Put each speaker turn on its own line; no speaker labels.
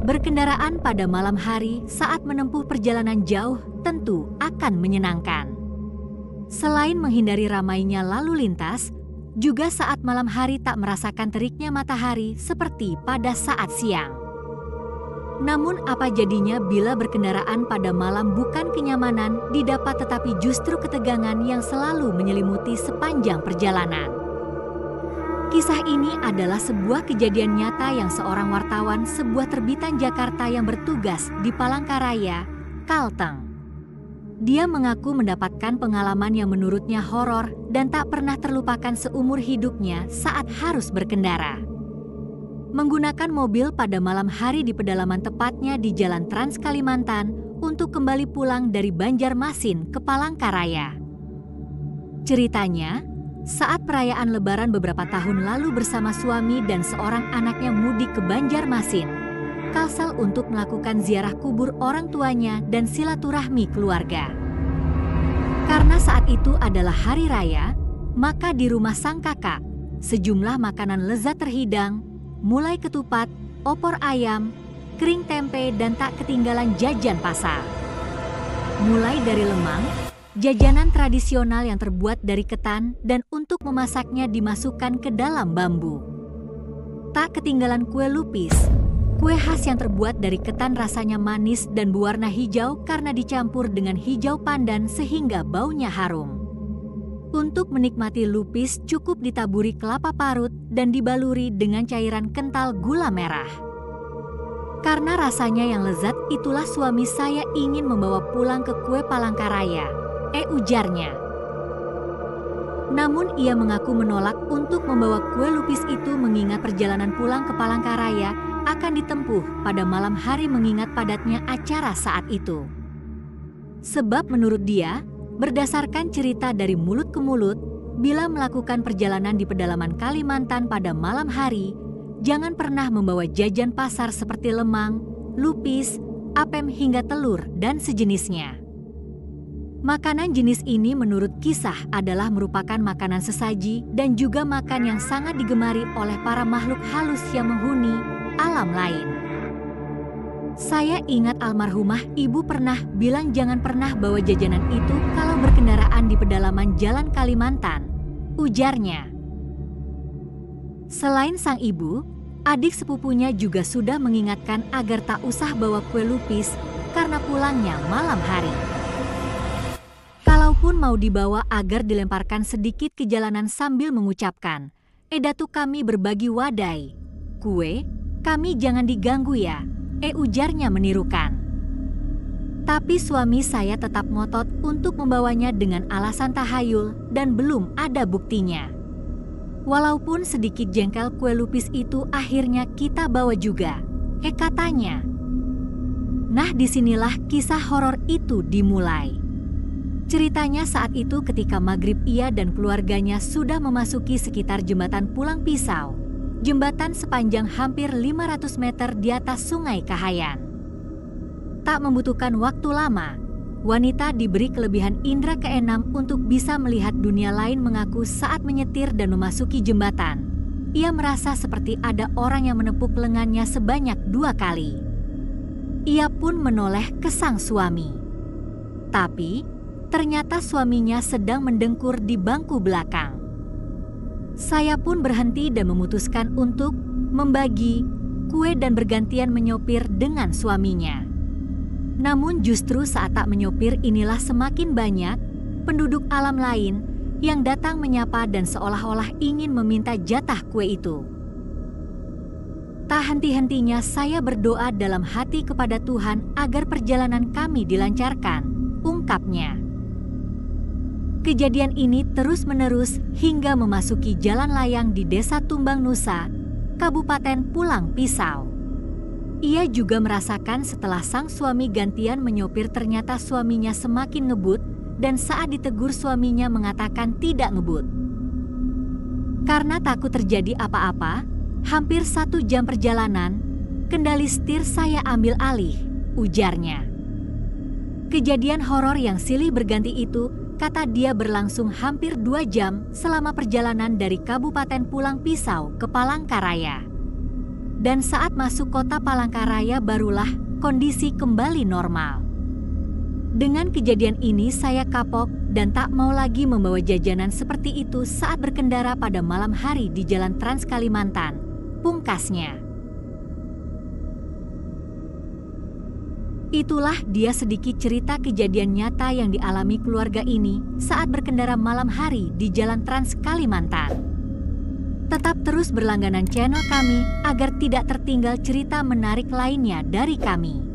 Berkendaraan pada malam hari saat menempuh perjalanan jauh tentu akan menyenangkan. Selain menghindari ramainya lalu lintas, juga saat malam hari tak merasakan teriknya matahari seperti pada saat siang. Namun apa jadinya bila berkendaraan pada malam bukan kenyamanan didapat tetapi justru ketegangan yang selalu menyelimuti sepanjang perjalanan. Kisah ini adalah sebuah kejadian nyata yang seorang wartawan sebuah terbitan Jakarta yang bertugas di Palangkaraya, Kalteng. Dia mengaku mendapatkan pengalaman yang menurutnya horor dan tak pernah terlupakan seumur hidupnya saat harus berkendara. Menggunakan mobil pada malam hari di pedalaman tepatnya di Jalan Trans Kalimantan untuk kembali pulang dari Banjarmasin ke Palangkaraya. Ceritanya, saat perayaan Lebaran beberapa tahun lalu bersama suami dan seorang anaknya mudik ke Banjarmasin, Kalsel untuk melakukan ziarah kubur orang tuanya dan silaturahmi keluarga. Karena saat itu adalah hari raya, maka di rumah sang kakak, sejumlah makanan lezat terhidang, mulai ketupat, opor ayam, kering tempe dan tak ketinggalan jajan pasar. Mulai dari lemang, jajanan tradisional yang terbuat dari ketan dan untuk memasaknya dimasukkan ke dalam bambu. Tak ketinggalan kue lupis, kue khas yang terbuat dari ketan rasanya manis dan berwarna hijau karena dicampur dengan hijau pandan sehingga baunya harum. Untuk menikmati lupis cukup ditaburi kelapa parut dan dibaluri dengan cairan kental gula merah. Karena rasanya yang lezat itulah suami saya ingin membawa pulang ke kue Palangkaraya. Ujarnya. Namun ia mengaku menolak untuk membawa kue lupis itu mengingat perjalanan pulang ke Palangkaraya akan ditempuh pada malam hari mengingat padatnya acara saat itu. Sebab menurut dia, berdasarkan cerita dari mulut ke mulut, bila melakukan perjalanan di pedalaman Kalimantan pada malam hari, jangan pernah membawa jajan pasar seperti lemang, lupis, apem hingga telur dan sejenisnya. Makanan jenis ini menurut kisah adalah merupakan makanan sesaji dan juga makan yang sangat digemari oleh para makhluk halus yang menghuni alam lain. Saya ingat almarhumah ibu pernah bilang jangan pernah bawa jajanan itu kalau berkendaraan di pedalaman Jalan Kalimantan, ujarnya. Selain sang ibu, adik sepupunya juga sudah mengingatkan agar tak usah bawa kue lupis karena pulangnya malam hari. Kalaupun mau dibawa agar dilemparkan sedikit ke jalanan sambil mengucapkan, "Datu kami berbagi wadai. Kue, kami jangan diganggu ya," ujarnya menirukan. Tapi suami saya tetap ngotot untuk membawanya dengan alasan tahayul dan belum ada buktinya. Walaupun sedikit jengkel kue lupis itu akhirnya kita bawa juga, katanya. Nah disinilah kisah horor itu dimulai. Ceritanya saat itu ketika maghrib ia dan keluarganya sudah memasuki sekitar jembatan Pulang Pisau, jembatan sepanjang hampir 500 meter di atas Sungai Kahayan. Tak membutuhkan waktu lama, wanita diberi kelebihan indera keenam untuk bisa melihat dunia lain mengaku saat menyetir dan memasuki jembatan. Ia merasa seperti ada orang yang menepuk lengannya sebanyak 2 kali. Ia pun menoleh ke sang suami. Tapi ternyata suaminya sedang mendengkur di bangku belakang. Saya pun berhenti dan memutuskan untuk membagi kue dan bergantian menyopir dengan suaminya. Namun justru saat tak menyopir inilah semakin banyak penduduk alam lain yang datang menyapa dan seolah-olah ingin meminta jatah kue itu. Tak henti-hentinya saya berdoa dalam hati kepada Tuhan agar perjalanan kami dilancarkan, ungkapnya. Kejadian ini terus-menerus hingga memasuki jalan layang di Desa Tumbang Nusa, Kabupaten Pulang Pisau. Ia juga merasakan setelah sang suami gantian menyopir ternyata suaminya semakin ngebut dan saat ditegur suaminya mengatakan tidak ngebut. Karena takut terjadi apa-apa, hampir 1 jam perjalanan, kendali setir saya ambil alih, ujarnya. Kejadian horor yang silih berganti itu kata dia berlangsung hampir 2 jam selama perjalanan dari Kabupaten Pulang Pisau ke Palangkaraya. Dan saat masuk kota Palangkaraya barulah kondisi kembali normal. Dengan kejadian ini saya kapok dan tak mau lagi membawa jajanan seperti itu saat berkendara pada malam hari di Jalan Trans Kalimantan, pungkasnya. Itulah dia sedikit cerita kejadian nyata yang dialami keluarga ini saat berkendara malam hari di Jalan Trans Kalimantan. Tetap terus berlangganan channel kami agar tidak tertinggal cerita menarik lainnya dari kami.